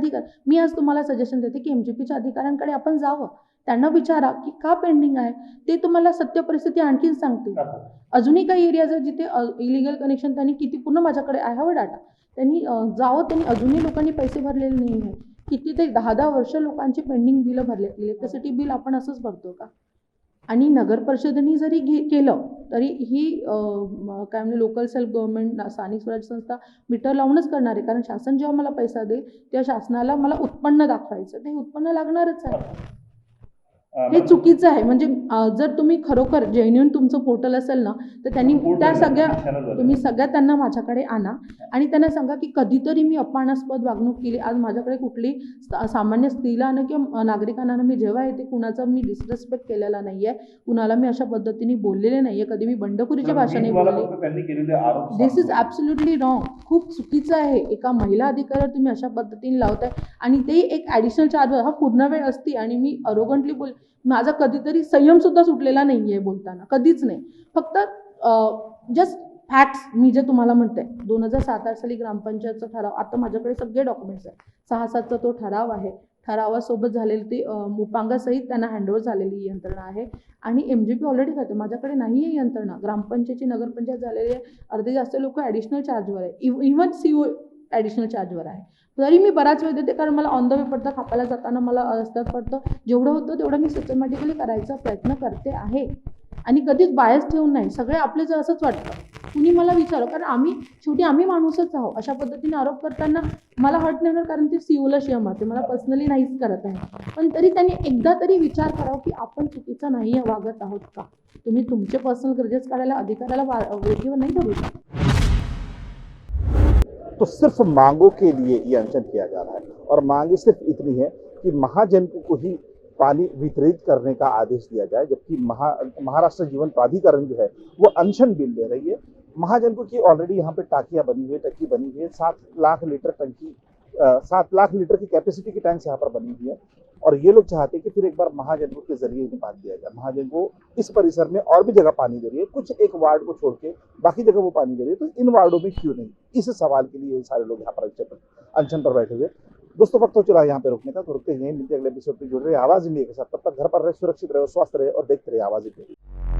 मी आज तुम्हाला सजेशन देते की MGPच्या अधिकाऱ्यांकडे आपण जावं, त्यांना विचारा की का पेंडिंग आहे, ते तुम्हाला सत्य परिस्थिती आणखीन सांगतील। अजूनही काही एरियाज आहेत जिथे इलिगल कनेक्शन त्यांनी किती, पूर्ण माझ्याकडे आहे हवं डाटा, त्यांनी जावं, त्यांनी अजूनही लोकांनी पैसे भरलेले नाही आहे, कितीतरी 10-10 वर्ष लोकांची पेंडिंग बिलं भरले, इलेक्ट्रिसिटी बिल आपण असंच भरतो का? आणि नगर परिषदेने जरी केलं तरी ही काय म्हणजे लोकल सेल्फ गव्हर्नमेंट, स्थानिक स्वराज्य संस्था मीटर लावूनच करणार आहे, कारण शासन जेव्हा मला पैसा देईल तेव्हा शासनाला मला उत्पन्न दाखवायचं, ते उत्पन्न लागणारच आहे, हे चुकीचं आहे। म्हणजे जर तुम्ही खरोखर जेन्युइन तुमचं पोर्टल असेल ना, तर त्यांनी त्या तुम्ही सगळ्या त्यांना माझ्याकडे आणा आणि त्यांना सांगा की कधीतरी मी अपमानास्पद वागणूक केली, आज माझ्याकडे कुठली सामान्य स्त्रीला ना किंवा नागरिकांना मी जेव्हा येते कुणाचा मी डिसरेस्पेक्ट केलेला नाही आहे, कुणाला मी अशा पद्धतीने बोललेले नाही आहे, कधी मी बंडखोरीची भाषा नाही बोलली, दिस इज ॲब्सोल्युटली रॉंग, खूप चुकीचं आहे। एका महिला अधिकाऱ्यावर तुम्ही अशा पद्धतीने लावताय, आणि ते एक ॲडिशनल चार्ज, हा पूर्ण वेळ असते, आणि मी अरोगंटली माझा कधीतरी संयम सुद्धा सुटलेला नाही आहे बोलताना, कधीच नाही, फक्त जस्ट फॅक्ट्स मी जे तुम्हाला म्हणते। 2007-8 साली ग्रामपंचायतचा ठराव, आता माझ्याकडे सगळे डॉक्युमेंट्स आहेत, 6-7चा तो ठराव आहे, ठरावासोबत झालेली ती मुपांगासहित त्यांना हँडओव्हर झालेली ही यंत्रणा आहे आणि MGP ऑलरेडी करते. माझ्याकडे नाही आहे यंत्रणा. ग्रामपंचायतची नगरपंचायत झालेली आहे. अर्धे जास्त लोक ॲडिशनल चार्जवर आहे. इव्हन CO ॲडिशनल चार्जवर आहे. तरी मी बराच वेळ देते, कारण मला ऑन द वे पडतं, खापायला जाताना मला रस्त्यात पडतं. जेवढं होतं तेवढं मी सिस्टमॅटिकली करायचा प्रयत्न करते आहे आणि कधीच बायस ठेवून नाही. सगळे आपलेच असंच वाटतं. कुणी मला विचारलं, कारण शेवटी आम्ही माणूसच आहोत. अशा पद्धतीने आरोप करताना मला हर्ट नाही होणार, कारण ते COला शिवा मारते. मला पर्सनली नाहीच करत आहे. पण तरी त्यांनी एकदा तरी विचार करावा की आपण चुकीचं नाही वागत आहोत का. तुम्ही तुमचे पर्सनल ग्रजेस काढायला अधिकाऱ्याला वेठीवर नाही धरू शकत. तो सिर्फ मांगों के लिए ये अनशन किया जा रहा है और मांगे सिर्फ इतनी है कि महाजन को ही पानी वितरित करने का आदेश दिया जाए, जबकि महाराष्ट्र जीवन प्राधिकरण जो है वो अनशन बिल ले रही है। महाजन को की ऑलरेडी यहाँ पे टाकियां बनी हुई है, टंकी बनी हुई है, 7 लाख लीटर टंकी 7 लाख लीटर की कैपेसिटी की टैंक्स यहाँ पर बनी हुई है और ये लोग चाहते हैं कि फिर एक बार महाजनपुर के जरिए इन्हें पानी दिया जाए। महाजनपुर इस परिसर में और भी जगह पानी दे रही है, कुछ एक वार्ड को छोड़ के बाकी जगह वो पानी दे रही है, तो इन वार्डों में क्यों नहीं? इस सवाल के लिए सारे लोग यहाँ पर अनशन पर बैठे हुए। दोस्तों वक्त हो चला यहाँ पे रुकने का, तो रुकते ही मिलते अगले एपिसोड में जुड़ रहे आवाज इंडिया के साथ। तब तक घर पर रहे, सुरक्षित रहे, स्वस्थ रहे और देखते रहे आवाज इंडिया।